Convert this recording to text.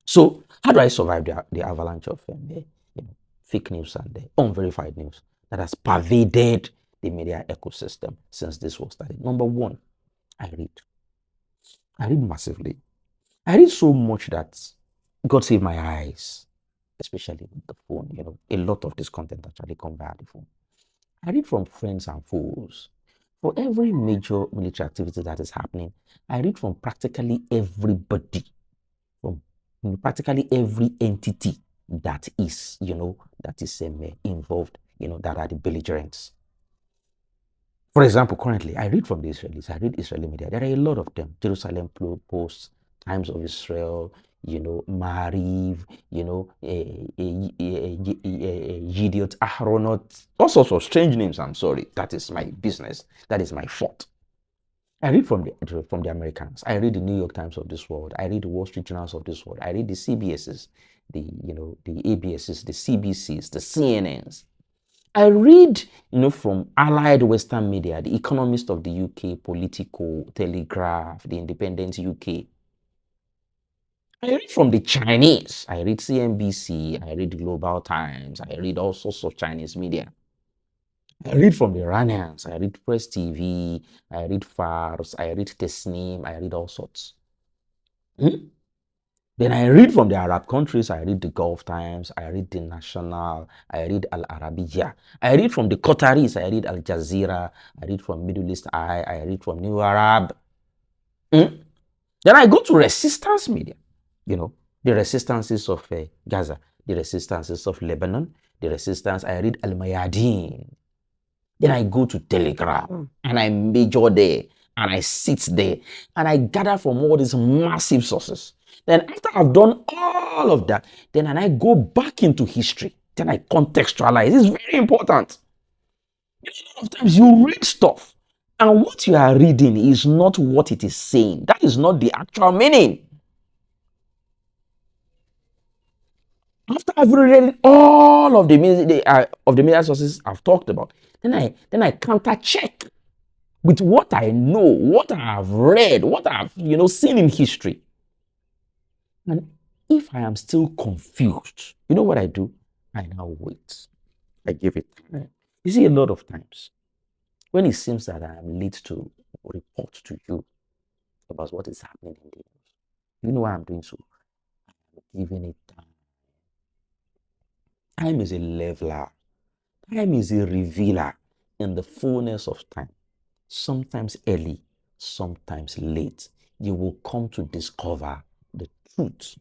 So how do I survive the avalanche of fake news and unverified news that has pervaded the media ecosystem since this was started? Number one, I read. I read massively. I read so much that God save my eyes, especially with the phone. A lot of this content actually come via the phone. I read from friends and foes. For every major military activity that is happening, I read from practically everybody, from practically every entity that is, involved, that are the belligerents. For example, currently, I read from the Israelis. I read Israeli media. There are a lot of them. Jerusalem Post, Times of Israel, Mariv, Yidiot Ahronot, all sorts of strange names. I'm sorry. That is my business. That is my fault. I read from the Americans. I read the New York Times of this world. I read the Wall Street Journals of this world. I read the CBSs, the ABSs, the CBCs, the CNNs. I read, from allied Western media, The Economist of the UK, Politico, Telegraph, The Independent UK. I read from the Chinese. I read CNBC. I read Global Times. I read all sorts of Chinese media. I read from the Iranians. I read Press TV. I read Fars. I read Tesnim. I read all sorts. Hmm? Then I read from the Arab countries. I read the Gulf Times. I read the National. I read Al Arabiya. I read from the Qataris. I read Al Jazeera. I read from Middle East Eye. I read from New Arab. Hmm? Then I go to resistance media. The resistances of Gaza, the resistances of Lebanon, the resistance. I read Al Mayadeen. Then I go to Telegram and I major there and I sit there and I gather from all these massive sources. Then after I've done all of that, then I go back into history. Then I contextualize. It's very important. A lot of times you read stuff and what you are reading is not what it is saying. That is not the actual meaning. After I've read all of the media sources I've talked about, then I counter check with what I know, what I have read, what I've seen in history. And if I am still confused, you know what I do? I now wait. I give it time. You see, a lot of times when it seems that I am late to report to you about what is happening in the news, you know why I'm doing so? I'm giving it time. Time is a leveler. Time is a revealer in the fullness of time. Sometimes early, sometimes late, you will come to discover the truth